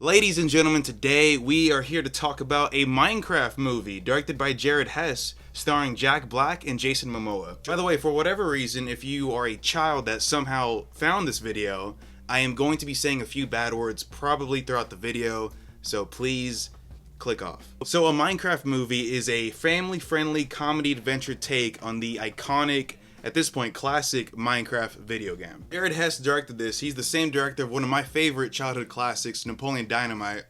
Ladies and gentlemen, today we are here to talk about a Minecraft movie directed by Jared Hess, starring Jack Black and Jason Momoa. By the way, for whatever reason, if you are a child that somehow found this video, I am going to be saying a few bad words probably throughout the video, so please click off. So a Minecraft movie is a family-friendly comedy adventure take on the iconic, at this point, classic Minecraft video game. Jared Hess directed this. He's the same director of one of my favorite childhood classics, Napoleon Dynamite.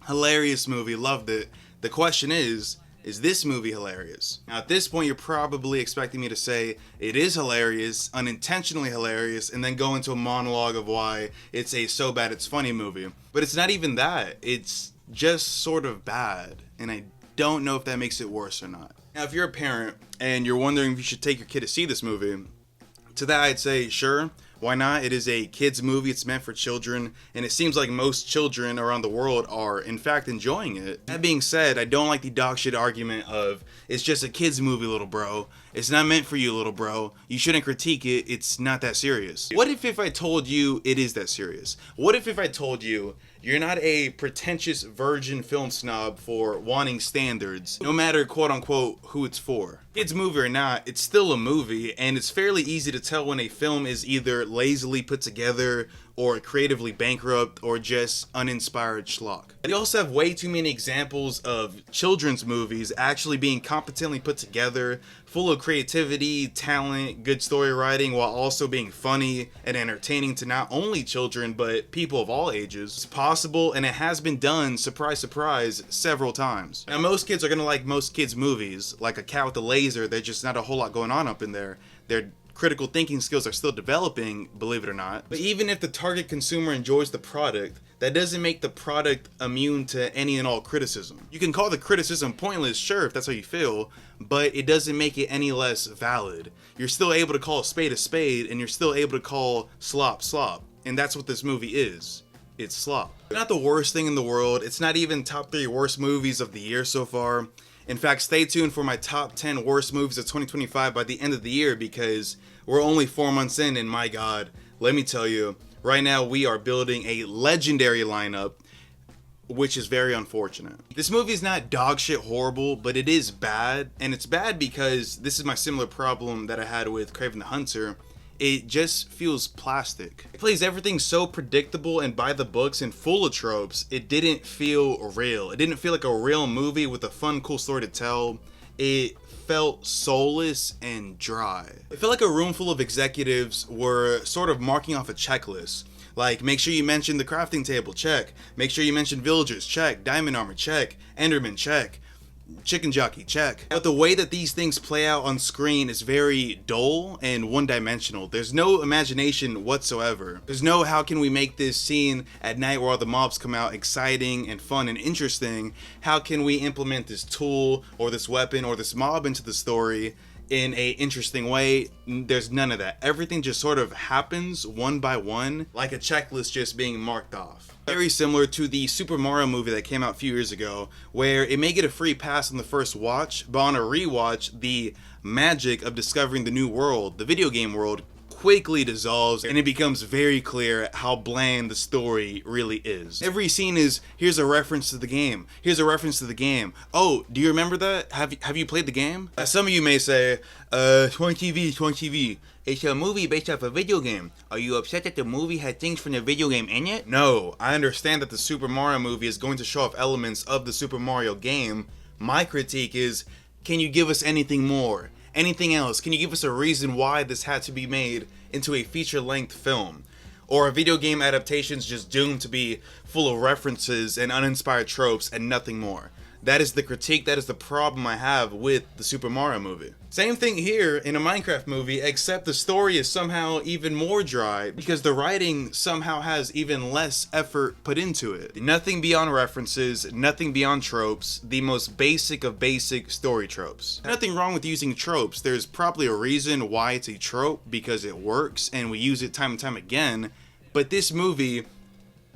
Hilarious movie, loved it. The question is this movie hilarious? Now at this point you're probably expecting me to say it is hilarious, unintentionally hilarious, and then go into a monologue of why it's a so bad it's funny movie. But it's not even that. It's just sort of bad, and I don't know if that makes it worse or not. Now, if you're a parent and you're wondering if you should take your kid to see this movie, to that I'd say, sure, why not? It is a kid's movie, it's meant for children, and it seems like most children around the world are, in fact, enjoying it. That being said, I don't like the dog shit argument of, it's just a kid's movie, little bro. It's not meant for you, little bro. You shouldn't critique it, it's not that serious. What if I told you it is that serious? What if I told you you're not a pretentious virgin film snob for wanting standards, no matter quote-unquote who it's for? Kids movie or not, it's still a movie, and it's fairly easy to tell when a film is either lazily put together or creatively bankrupt or just uninspired schlock. We also have way too many examples of children's movies actually being competently put together, full of creativity, talent, good story writing, while also being funny and entertaining to not only children but people of all ages. It's possible, and it has been done, surprise surprise, several times. Now most kids are gonna like most kids movies, like A Cat with a Laser. There's just not a whole lot going on up in there. Their critical thinking skills are still developing, believe it or not. But even if the target consumer enjoys the product, that doesn't make the product immune to any and all criticism. You can call the criticism pointless, sure, if that's how you feel, but it doesn't make it any less valid. You're still able to call a spade, and you're still able to call slop, slop. And that's what this movie is. It's slop. It's not the worst thing in the world. It's not even top 3 worst movies of the year so far. In fact, stay tuned for my top 10 worst movies of 2025 by the end of the year, because we're only 4 months in, and my god, let me tell you, right now we are building a legendary lineup, which is very unfortunate. This movie is not dog shit horrible, but it is bad, and it's bad because this is my similar problem that I had with Kraven the Hunter. It just feels plastic. It plays everything so predictable and by the books and full of tropes, it didn't feel real. It didn't feel like a real movie with a fun, cool story to tell. It felt soulless and dry. It felt like a room full of executives were sort of marking off a checklist. Like, make sure you mention the crafting table, check. Make sure you mention villagers, check. Diamond armor, check. Enderman, check. Chicken jockey, check. But the way that these things play out on screen is very dull and one-dimensional. There's no imagination whatsoever. There's no how can we make this scene at night where all the mobs come out exciting and fun and interesting. How can we implement this tool or this weapon or this mob into the story in a interesting way? There's none of that. Everything just sort of happens one by one, like a checklist just being marked off. Very similar to the Super Mario movie that came out a few years ago, where it may get a free pass on the first watch, but on a rewatch, the magic of discovering the new world, the video game world, quickly dissolves, and it becomes very clear how bland the story really is. Every scene is, here's a reference to the game, here's a reference to the game. Oh, do you remember that? Have you played the game? Some of you may say, 20TV. It's a movie based off a video game. Are you upset that the movie had things from the video game in it? No, I understand that the Super Mario movie is going to show off elements of the Super Mario game. My critique is, can you give us anything more? Anything else? Can you give us a reason why this had to be made into a feature-length film? Or a video game adaptation's just doomed to be full of references and uninspired tropes and nothing more? That is the critique, that is the problem I have with the Super Mario movie. Same thing here in a Minecraft movie, except the story is somehow even more dry because the writing somehow has even less effort put into it. Nothing beyond references, nothing beyond tropes, the most basic of basic story tropes. Nothing wrong with using tropes. There's probably a reason why it's a trope, because it works and we use it time and time again, but this movie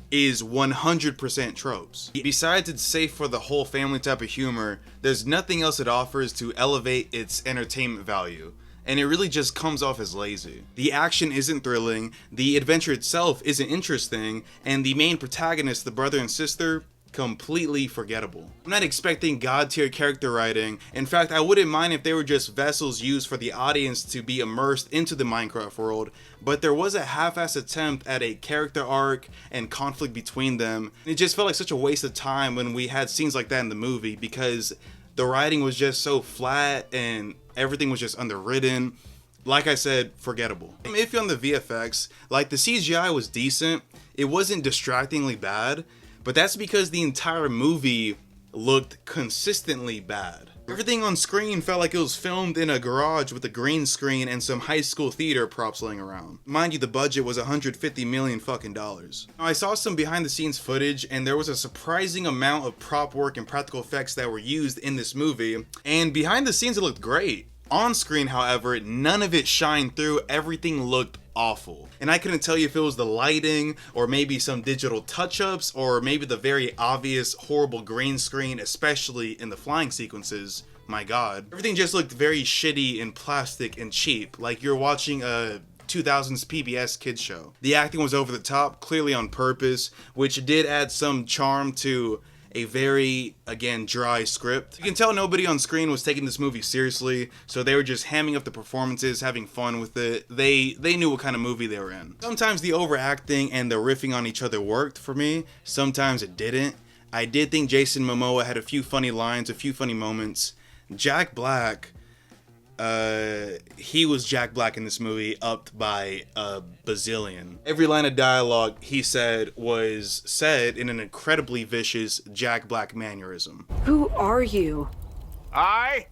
is 100% tropes. Besides it's safe for the whole family type of humor, there's nothing else it offers to elevate its entertainment value. and it really just comes off as lazy. The action isn't thrilling, the adventure itself isn't interesting, and the main protagonist, the brother and sister, completely forgettable. I'm not expecting god tier character writing. In fact, I wouldn't mind if they were just vessels used for the audience to be immersed into the Minecraft world, but there was a half-assed attempt at a character arc and conflict between them. It just felt like such a waste of time when we had scenes like that in the movie, because the writing was just so flat and everything was just underwritten. Like I said, forgettable. I'm iffy on the VFX. Like, the CGI was decent, it wasn't distractingly bad, but that's because the entire movie looked consistently bad. Everything on screen felt like it was filmed in a garage with a green screen and some high school theater props laying around. Mind you, the budget was $150 million fucking dollars. Now, I saw some behind the scenes footage and there was a surprising amount of prop work and practical effects that were used in this movie, and behind the scenes it looked great. On screen, however, none of it shined through. Everything looked awful. And I couldn't tell you if it was the lighting, or maybe some digital touch-ups, or maybe the very obvious horrible green screen, especially in the flying sequences. My god. Everything just looked very shitty and plastic and cheap, like you're watching a 2000s PBS kids show. The acting was over the top, clearly on purpose, which did add some charm to a very, again, dry script. You can tell nobody on screen was taking this movie seriously, so they were just hamming up the performances, having fun with it. They knew what kind of movie they were in. Sometimes the overacting and the riffing on each other worked for me, sometimes it didn't. I did think Jason Momoa had a few funny lines, a few funny moments. Jack Black, he was Jack Black in this movie upped by a bazillion. Every line of dialogue he said was said in an incredibly vicious Jack Black mannerism. Who are you? I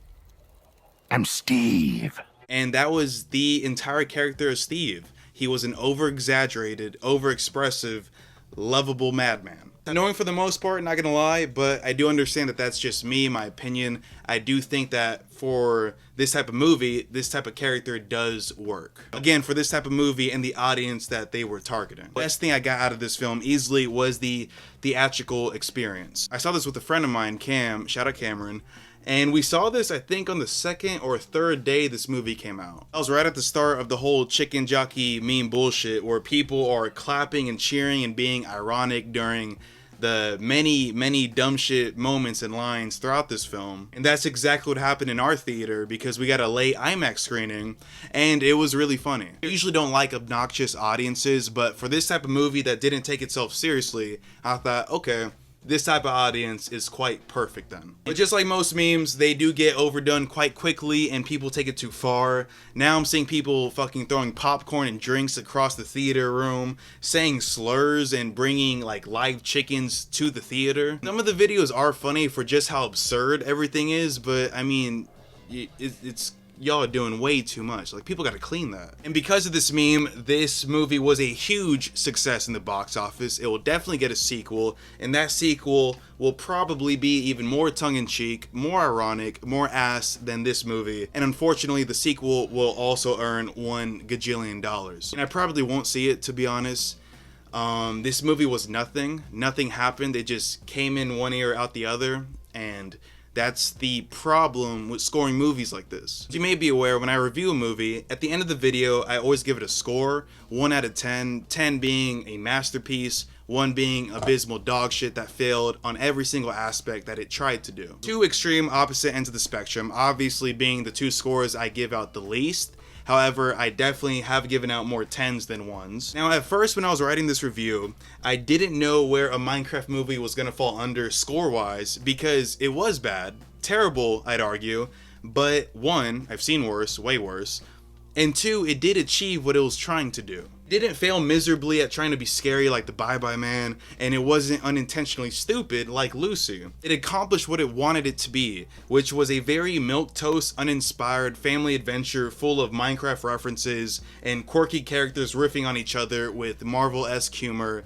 am Steve. And that was the entire character of Steve. He was an over-exaggerated, over-expressive, lovable madman. Annoying for the most part, not gonna lie, but I do understand that that's just me, my opinion. I do think that for this type of movie, this type of character does work. Again, for this type of movie and the audience that they were targeting. The best thing I got out of this film easily was the theatrical experience. I saw this with a friend of mine, Cam, shout out Cameron, and we saw this, I think, on the second or third day this movie came out. I was right at the start of the whole chicken jockey meme bullshit where people are clapping and cheering and being ironic during the many dumb shit moments and lines throughout this film. And that's exactly what happened in our theater, because we got a late IMAX screening and it was really funny. I usually don't like obnoxious audiences, but for this type of movie that didn't take itself seriously, I thought, okay, this type of audience is quite perfect then. But just like most memes, they do get overdone quite quickly and people take it too far. Now I'm seeing people fucking throwing popcorn and drinks across the theater room, saying slurs and bringing like live chickens to the theater. Some of the videos are funny for just how absurd everything is, but I mean, it's y'all are doing way too much. Like, people gotta clean that. And because of this meme, this movie was a huge success in the box office. It will definitely get a sequel, and that sequel will probably be even more tongue-in-cheek, more ironic, more ass than this movie. And unfortunately, the sequel will also earn $1 gajillion. And I probably won't see it, to be honest. This movie was nothing. Nothing happened. It just came in one ear, out the other, and that's the problem with scoring movies like this. You may be aware, when I review a movie, at the end of the video, I always give it a score, 1 out of 10, 10 being a masterpiece, 1 being abysmal dog shit that failed on every single aspect that it tried to do. Two extreme opposite ends of the spectrum, obviously being the two scores I give out the least. However, I definitely have given out more 10s than 1s. Now, at first when I was writing this review, I didn't know where a Minecraft movie was gonna fall under score-wise, because it was bad. Terrible, I'd argue. But 1, I've seen worse, way worse. And 2, it did achieve what it was trying to do. It didn't fail miserably at trying to be scary like the Bye Bye Man, and it wasn't unintentionally stupid like Lucy. It accomplished what it wanted it to be, which was a very milquetoast, uninspired family adventure full of Minecraft references and quirky characters riffing on each other with Marvel-esque humor,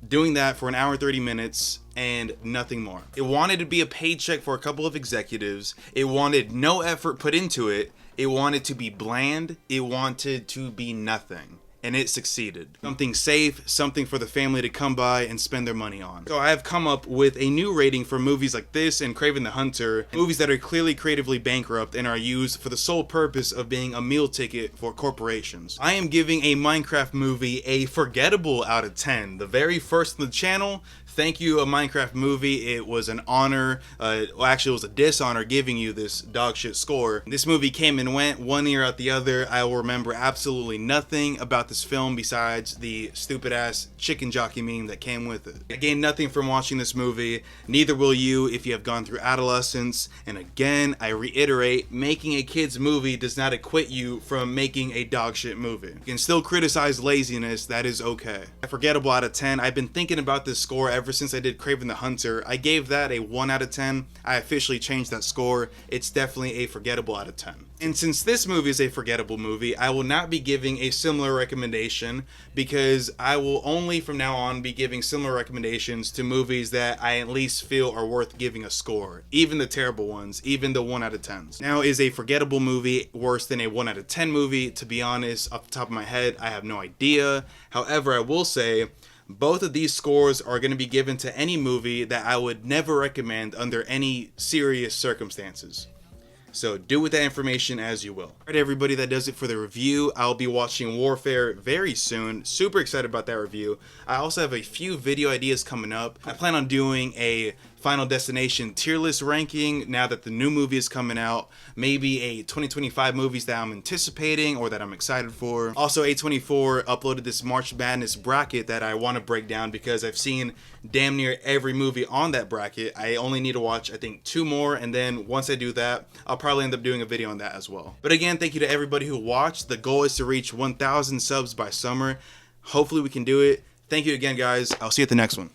doing that for 1 hour 30 minutes and nothing more. It wanted to be a paycheck for a couple of executives. It wanted no effort put into it. It wanted to be bland. It wanted to be nothing. and it succeeded. Something safe, something for the family to come by and spend their money on. So I have come up with a new rating for movies like this and Kraven the Hunter, movies that are clearly creatively bankrupt and are used for the sole purpose of being a meal ticket for corporations. I am giving a Minecraft movie a forgettable out of 10. The very first on the channel. Thank you, a Minecraft movie. It was an honor, well actually it was a dishonor giving you this dog shit score. This movie came and went one year out the other. I will remember absolutely nothing about this film besides the stupid ass chicken jockey meme that came with it. I gained nothing from watching this movie, neither will you if you have gone through adolescence. And again, I reiterate, making a kid's movie does not acquit you from making a dog shit movie. You can still criticize laziness, that is okay. A forgettable out of 10. I've been thinking about this score ever since I did Kraven the Hunter. I gave that a 1 out of 10. I officially changed that score. It's definitely a forgettable out of 10. And since this movie is a forgettable movie, I will not be giving a similar recommendation because I will only from now on be giving similar recommendations to movies that I at least feel are worth giving a score. Even the terrible ones, even the 1 out of 10s. Now, is a forgettable movie worse than a 1 out of 10 movie? To be honest, off the top of my head, I have no idea. However, I will say, both of these scores are going to be given to any movie that I would never recommend under any serious circumstances. So do with that information as you will. Alright everybody, that does it for the review. I'll be watching Warfare very soon. Super excited about that review. I also have a few video ideas coming up. I plan on doing a Final Destination tier list ranking now that the new movie is coming out. Maybe a 2025 movies that I'm anticipating or that I'm excited for. Also, A24 uploaded this March Madness bracket that I want to break down because I've seen damn near every movie on that bracket. I only need to watch, I think, 2 more, and then once I do that, I'll probably end up doing a video on that as well. But again, thank you to everybody who watched. The goal is to reach 1,000 subs by summer. Hopefully we can do it. Thank you again, guys. I'll see you at the next one.